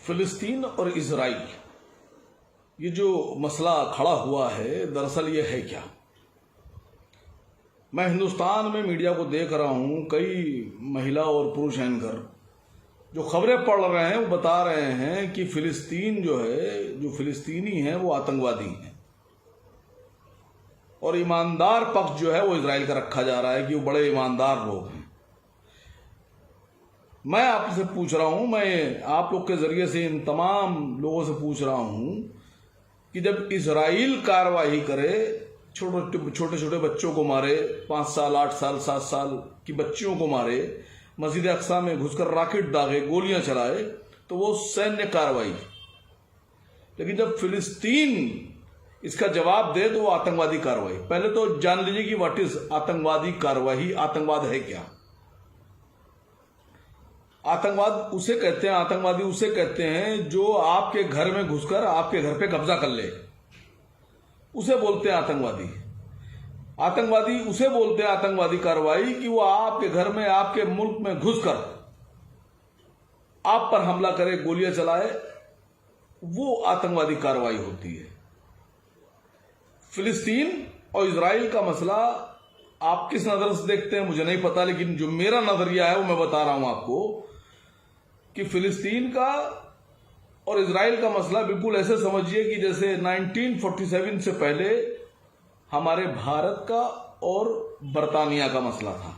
फिलिस्तीन और इजराइल, ये जो मसला खड़ा हुआ है, दरअसल ये है क्या? मैं हिंदुस्तान में मीडिया को देख रहा हूं, कई महिला और पुरुष एंकर जो खबरें पढ़ रहे हैं वो बता रहे हैं कि फिलिस्तीन जो है, जो फिलिस्तीनी हैं वो आतंकवादी हैं और ईमानदार पक्ष जो है वो इजराइल का रखा जा रहा है कि वो बड़े ईमानदार लोग हैं। मैं आपसे पूछ रहा हूं, मैं आप लोग के जरिए से इन तमाम लोगों से पूछ रहा हूं कि जब इजराइल कार्रवाई करे, छोटे छोटे बच्चों को मारे, 5 साल 8 साल 7 साल की बच्चियों को मारे, मस्जिद अक्सा में घुसकर रॉकेट दागे, गोलियां चलाए, तो वो सैन्य कार्रवाई। लेकिन जब फिलिस्तीन इसका जवाब दे तो वो आतंकवादी कार्रवाई। पहले तो जान लीजिए कि व्हाट इज आतंकवादी कार्रवाई, आतंकवाद है क्या? आतंकवाद उसे कहते हैं, आतंकवादी उसे कहते हैं जो आपके घर में घुसकर आपके घर पे कब्जा कर ले, उसे बोलते हैं आतंकवादी। आतंकवादी उसे बोलते हैं आतंकवादी कार्रवाई कि वो आपके घर में, आपके मुल्क में घुसकर आप पर हमला करे, गोलियां चलाए, वो आतंकवादी कार्रवाई होती है। फिलिस्तीन और इजराइल का मसला आप किस नजर से देखते हैं मुझे नहीं पता, लेकिन जो मेरा नजरिया है वो मैं बता रहा हूं आपको कि फिलिस्तीन का और इजराइल का मसला बिल्कुल ऐसे समझिए कि जैसे 1947 से पहले हमारे भारत का और बरतानिया का मसला था।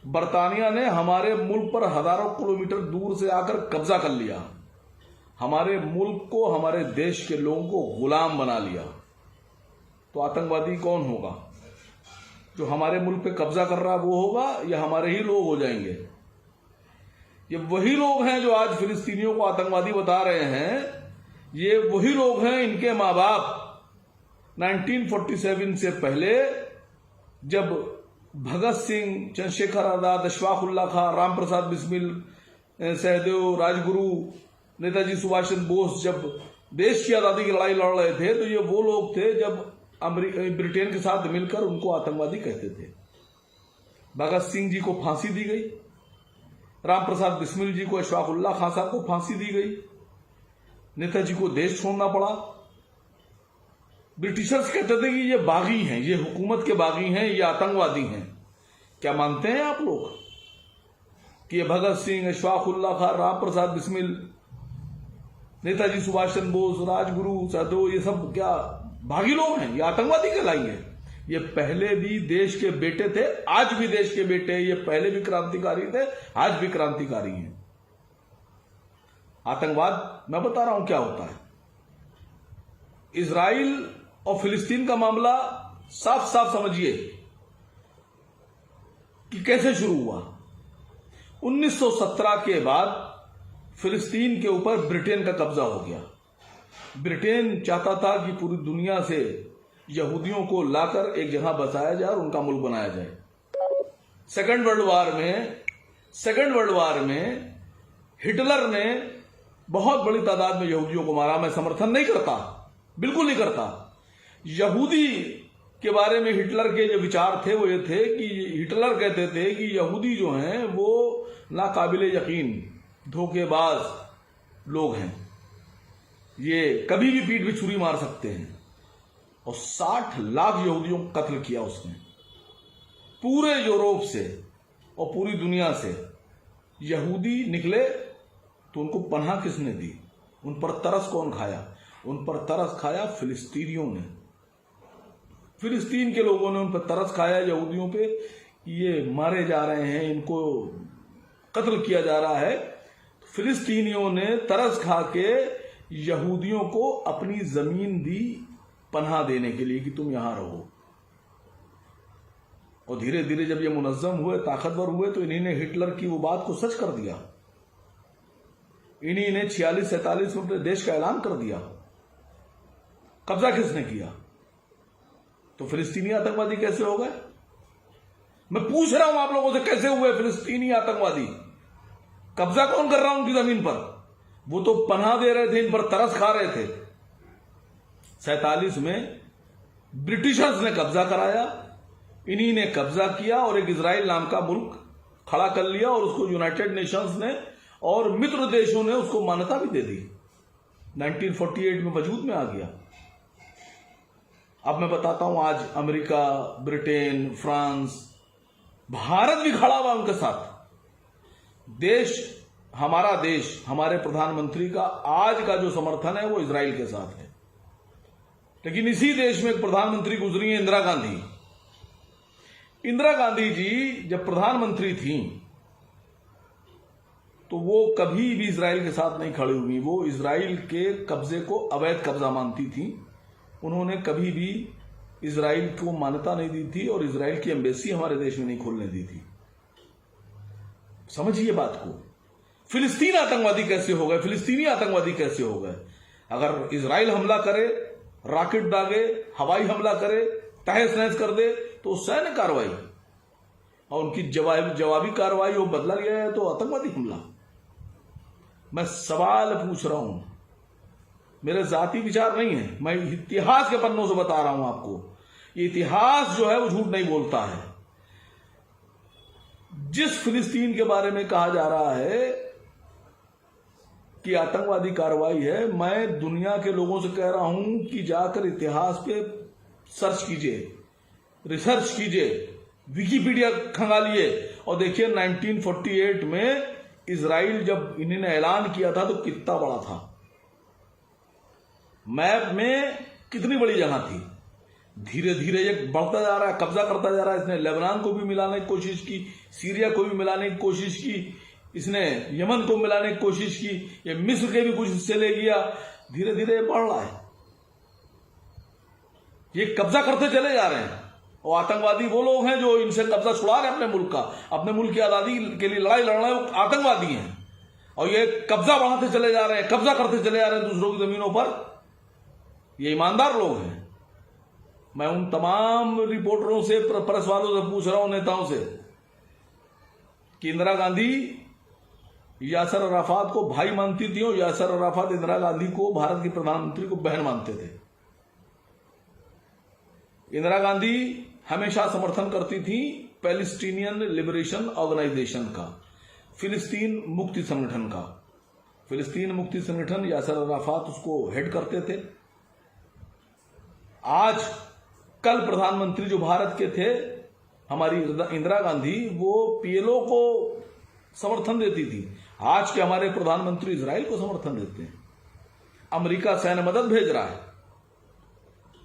बरतानिया ने हमारे मुल्क पर हजारों किलोमीटर दूर से आकर कब्जा कर लिया, हमारे मुल्क को, हमारे देश के लोगों को गुलाम बना लिया। तो आतंकवादी कौन होगा? जो हमारे मुल्क पे कब्जा कर रहा है वो होगा या हमारे ही लोग हो जाएंगे? ये वही लोग हैं जो आज फिलिस्तीनियों को आतंकवादी बता रहे हैं। ये वही लोग हैं, इनके माँ बाप 1947 से पहले जब भगत सिंह, चंद्रशेखर आजाद, अशफाक उल्लाह खां, राम प्रसाद बिस्मिल, सहदेव, राजगुरु, नेताजी सुभाष चंद्र बोस जब देश की आजादी की लड़ाई लड़ रहे थे, तो ये वो लोग थे जब ब्रिटेन के साथ मिलकर उनको आतंकवादी कहते थे। भगत सिंह जी को फांसी दी गई, राम प्रसाद बिस्मिल जी को, अशफाक उल्लाह खां साहब को फांसी दी गई, नेताजी को देश छोड़ना पड़ा। ब्रिटिशर्स कहते थे कि ये बागी हैं, ये हुकूमत के बागी हैं, ये आतंकवादी हैं। क्या मानते हैं आप लोग कि ये भगत सिंह, अशफाक उल्लाह खां, राम प्रसाद बिस्मिल, नेताजी सुभाष चंद्र बोस, राजगुरु, सहदेव, ये सब क्या बागी लोग हैं? ये आतंकवादी कहलाएंगे? ये पहले भी देश के बेटे थे, आज भी देश के बेटे, ये पहले भी क्रांतिकारी थे, आज भी क्रांतिकारी हैं। आतंकवाद मैं बता रहा हूं क्या होता है। इजराइल और फिलिस्तीन का मामला साफ साफ समझिए कि कैसे शुरू हुआ। 1917 के बाद फिलिस्तीन के ऊपर ब्रिटेन का कब्जा हो गया। ब्रिटेन चाहता था कि पूरी दुनिया से यहूदियों को लाकर एक जगह बसाया जाए और उनका मुल्क बनाया जाए। सेकेंड वर्ल्ड वार में हिटलर ने बहुत बड़ी तादाद में यहूदियों को मारा। मैं समर्थन नहीं करता, बिल्कुल नहीं करता। यहूदी के बारे में हिटलर के जो विचार थे वो ये थे कि हिटलर कहते थे कि यहूदी जो हैं वो नाकाबिले यकीन, धोखेबाज लोग हैं, ये कभी भी पीठ पे छुरी मार सकते हैं। और 60 लाख यहूदियों को कत्ल किया उसने। पूरे यूरोप से और पूरी दुनिया से यहूदी निकले तो उनको पनाह किसने दी? उन पर तरस कौन खाया? उन पर तरस खाया फिलिस्तीनियों ने। फिलिस्तीन के लोगों ने उन पर तरस खाया, यहूदियों पे, ये मारे जा रहे हैं, इनको कत्ल किया जा रहा है। फिलिस्तीनियों ने तरस खा के यहूदियों को अपनी जमीन दी पनाह देने के लिए कि तुम यहां रहो। और धीरे धीरे जब ये मुनज्जम हुए, ताकतवर हुए, तो इन्हीं ने हिटलर की वो बात को सच कर दिया। इन्हीं ने 46-47 में अपने देश का ऐलान कर दिया। कब्जा किसने किया? तो फिलिस्तीनी आतंकवादी कैसे हो गए? मैं पूछ रहा हूं आप लोगों से, कैसे हुए फिलिस्तीनी आतंकवादी? कब्जा कौन कर रहा है उनकी जमीन पर? वो तो पनाह दे रहे थे, इन पर तरस खा रहे थे। 47 में ब्रिटिशर्स ने कब्जा कराया, इन्हीं ने कब्जा किया और एक इजराइल नाम का मुल्क खड़ा कर लिया और उसको यूनाइटेड नेशंस ने और मित्र देशों ने उसको मान्यता भी दे दी। 1948 में वजूद में आ गया। अब मैं बताता हूं, आज अमेरिका, ब्रिटेन, फ्रांस, भारत भी खड़ा हुआ उनके साथ। हमारा देश, हमारे प्रधानमंत्री का आज का जो समर्थन है वो इजराइल के साथ है। लेकिन इसी देश में एक प्रधानमंत्री गुजरी है, इंदिरा गांधी। इंदिरा गांधी जी जब प्रधानमंत्री थी तो वो कभी भी इजराइल के साथ नहीं खड़ी हुई। वो इजराइल के कब्जे को अवैध कब्जा मानती थी। उन्होंने कभी भी इजराइल को मान्यता नहीं दी थी और इजराइल की एम्बेसी हमारे देश में नहीं खोलने दी थी। समझिए बात को। फिलिस्तीन आतंकवादी कैसे हो गए, फिलिस्तीनी आतंकवादी कैसे हो गए? अगर इजराइल हमला करे, रॉकेट दागे, हवाई हमला करे, तहस नहस कर दे तो सैन्य कार्रवाई, और उनकी जवाबी कार्रवाई वो बदला लिया है तो आतंकवादी हमला। मैं सवाल पूछ रहा हूं, मेरे जाति विचार नहीं है, मैं इतिहास के पन्नों से बता रहा हूं आपको। ये इतिहास जो है वो झूठ नहीं बोलता है। जिस फिलिस्तीन के बारे में कहा जा रहा है कि आतंकवादी कार्रवाई है, मैं दुनिया के लोगों से कह रहा हूं कि जाकर इतिहास पे सर्च कीजिए, रिसर्च कीजिए, विकिपीडिया खंगालिए और देखिए 1948 में इजराइल जब इन्होंने ऐलान किया था तो कितना बड़ा था। मैप में कितनी बड़ी जगह थी। धीरे धीरे ये बढ़ता जा रहा है, कब्जा करता जा रहा है। इसने लेबनान को भी मिलाने की कोशिश की, सीरिया को भी मिलाने की कोशिश की, इसने यमन को मिलाने की कोशिश की, ये मिस्र के भी कुछ हिस्से ले गया। धीरे धीरे बढ़ रहा है, ये कब्जा करते चले जा रहे हैं। और आतंकवादी वो लोग हैं जो इनसे कब्जा छुड़ा रहे हैं अपने मुल्क का, अपने मुल्क की आजादी के लिए लड़ाई लड़ रहे हैं, वो आतंकवादी हैं। और ये कब्जा बढ़ाते चले जा रहे हैं, कब्जा करते चले जा रहे हैं दूसरों की जमीनों पर। ये ईमानदार लोग हैं। मैं उन तमाम रिपोर्टरों से, प्रेस वालों से पूछ रहा हूं, नेताओं से, कि इंदिरा गांधी यासर अराफात को भाई मानती थी और यासर अराफात इंदिरा गांधी को, भारत की प्रधानमंत्री को, बहन मानते थे। इंदिरा गांधी हमेशा समर्थन करती थी पैलेस्टीनियन लिबरेशन ऑर्गेनाइजेशन का, फिलिस्तीन मुक्ति संगठन का। फिलिस्तीन मुक्ति संगठन, यासर अराफात उसको हेड करते थे। आज कल प्रधानमंत्री जो भारत के थे, हमारी इंदिरा गांधी, वो पीएलओ को समर्थन देती थी। आज के हमारे प्रधानमंत्री इजराइल को समर्थन देते हैं। अमेरिका सैन्य मदद भेज रहा है।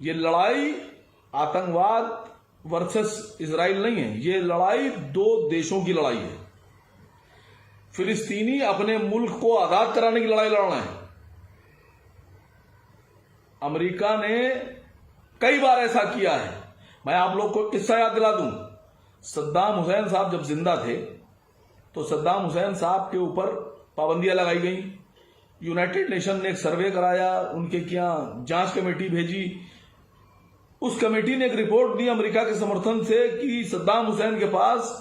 ये लड़ाई आतंकवाद वर्सेस इजराइल नहीं है, ये लड़ाई दो देशों की लड़ाई है। फिलिस्तीनी अपने मुल्क को आजाद कराने की लड़ाई लड़ रहे हैं। अमेरिका ने कई बार ऐसा किया है। मैं आप लोग को किस्सा याद दिला दूं। सद्दाम हुसैन साहब जब जिंदा थे तो सद्दाम हुसैन साहब के ऊपर पाबंदियां लगाई गई। यूनाइटेड नेशन ने एक सर्वे कराया, उनके क्या जांच कमेटी भेजी। उस कमेटी ने एक रिपोर्ट दी अमेरिका के समर्थन से कि सद्दाम हुसैन के पास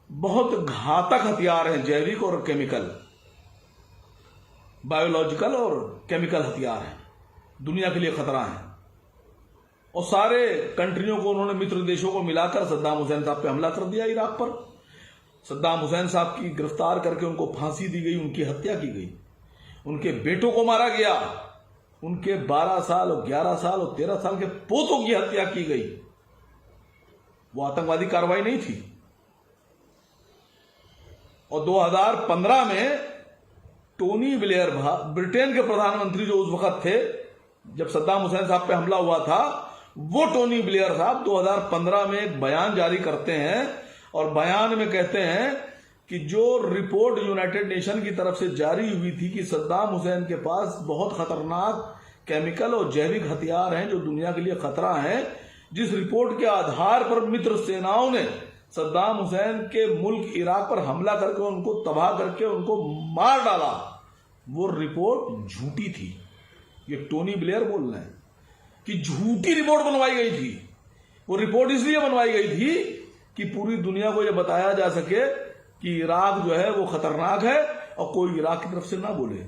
बहुत घातक हथियार हैं, जैविक और केमिकल, बायोलॉजिकल और केमिकल हथियार हैं, दुनिया के लिए खतरा है। और सारे कंट्रियों को, उन्होंने मित्र देशों को मिलाकर सद्दाम हुसैन साहब पे हमला कर दिया इराक पर। सद्दाम हुसैन साहब की गिरफ्तार करके उनको फांसी दी गई, उनकी हत्या की गई, उनके बेटों को मारा गया, उनके 12 साल और 11 साल और 13 साल के पोतों की हत्या की गई। वो आतंकवादी कार्रवाई नहीं थी। और 2015 में टोनी ब्लेयर, ब्रिटेन के प्रधानमंत्री जो उस वक्त थे जब सद्दाम हुसैन साहब पे हमला हुआ था, वो टोनी ब्लेयर साहब 2015 में एक बयान जारी करते हैं और बयान में कहते हैं कि जो रिपोर्ट यूनाइटेड नेशन की तरफ से जारी हुई थी कि सद्दाम हुसैन के पास बहुत खतरनाक केमिकल और जैविक हथियार हैं जो दुनिया के लिए खतरा हैं, जिस रिपोर्ट के आधार पर मित्र सेनाओं ने सद्दाम हुसैन के मुल्क इराक पर हमला करके उनको तबाह करके उनको मार डाला, वो रिपोर्ट झूठी थी। ये टोनी ब्लेयर बोल रहे हैं कि झूठी रिपोर्ट बनवाई गई थी। वो रिपोर्ट इसलिए बनवाई गई थी कि पूरी दुनिया को यह बताया जा सके कि इराक जो है वो खतरनाक है और कोई इराक की तरफ से ना बोले।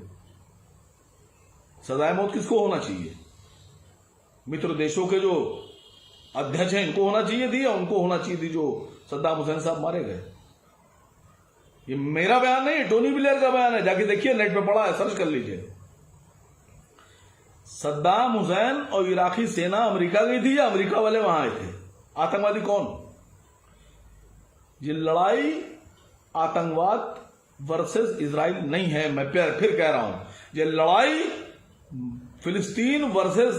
सजाए मौत किसको होना चाहिए? मित्र देशों के जो अध्यक्ष हैं इनको होना चाहिए थी या उनको होना चाहिए थी जो सद्दाम हुसैन साहब मारे गए? ये मेरा बयान नहीं, टोनी ब्लेयर का बयान है, जाके देखिए, नेट पे पड़ा है, सर्च कर लीजिए। सद्दाम हुसैन और इराकी सेना अमेरिका गई थी या अमेरिका वाले वहां आए थे? आतंकवादी कौन? ये लड़ाई आतंकवाद वर्सेस इजराइल नहीं है, मैं फिर कह रहा हूं, ये लड़ाई फिलिस्तीन वर्सेस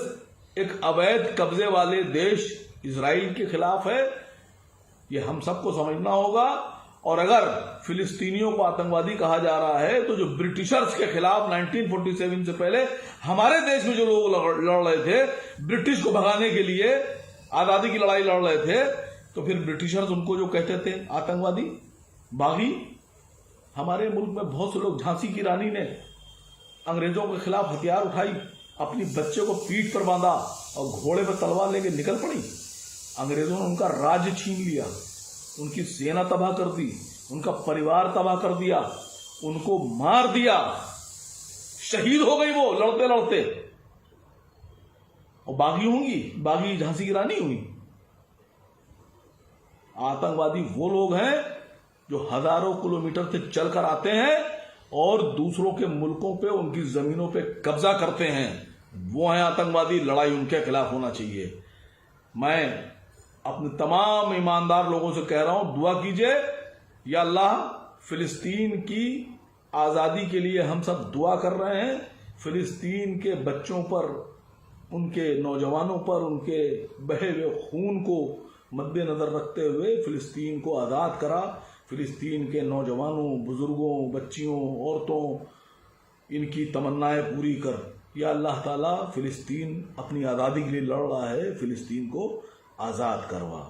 एक अवैध कब्जे वाले देश इजराइल के खिलाफ है। ये हम सबको समझना होगा। और अगर फिलिस्तीनियों को आतंकवादी कहा जा रहा है तो जो ब्रिटिशर्स के खिलाफ 1947 से पहले हमारे देश में जो लोग लड़ रहे थे, ब्रिटिश को भगाने के लिए आजादी की लड़ाई लड़ रहे थे, तो फिर ब्रिटिशर्स उनको जो कहते थे आतंकवादी, बागी। हमारे मुल्क में बहुत से लोग, झांसी की रानी ने अंग्रेजों के खिलाफ हथियार उठाई, अपनी बच्चे को पीठ पर बांधा और घोड़े पर तलवार लेके निकल पड़ी। अंग्रेजों ने उनका राज्य छीन लिया, उनकी सेना तबाह कर दी, उनका परिवार तबाह कर दिया, उनको मार दिया, शहीद हो गई वो लड़ते लड़ते। और बागी होंगी, बागी झांसी की रानी हुई। आतंकवादी वो लोग हैं जो हजारों किलोमीटर से चलकर आते हैं और दूसरों के मुल्कों पे, उनकी जमीनों पे कब्जा करते हैं। वो हैं आतंकवादी। लड़ाई उनके खिलाफ होना चाहिए। मैं अपने तमाम ईमानदार लोगों से कह रहा हूं, दुआ कीजिए, या अल्लाह, फिलिस्तीन की आज़ादी के लिए हम सब दुआ कर रहे हैं। फिलिस्तीन के बच्चों पर, उनके नौजवानों पर, उनके बहे हुए खून को मद्देनजर रखते हुए फिलिस्तीन को आज़ाद करा। फिलिस्तीन के नौजवानों, बुजुर्गों, बच्चियों, औरतों, इनकी तमन्नाएं पूरी कर। या अल्लाह ताला, फिलिस्तीन अपनी आज़ादी के लिए लड़ रहा है, फिलिस्तीन को आज़ाद करवा।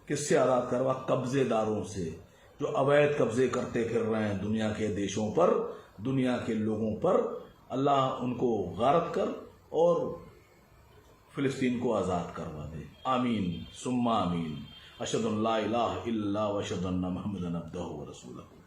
किससे आज़ाद करवा? कब्जेदारों से, जो अवैध कब्जे करते फिर रहे हैं दुनिया के देशों पर, दुनिया के लोगों पर। अल्लाह उनको गारत कर और फिलिस्तीन को आज़ाद करवा दे। आमीन सुम्मा आमीन। अशहदु अल्ला इलाहा इल्लल्लाह व अशहदु अन्ना मुहम्मदन अब्दुहु व रसूलुहु।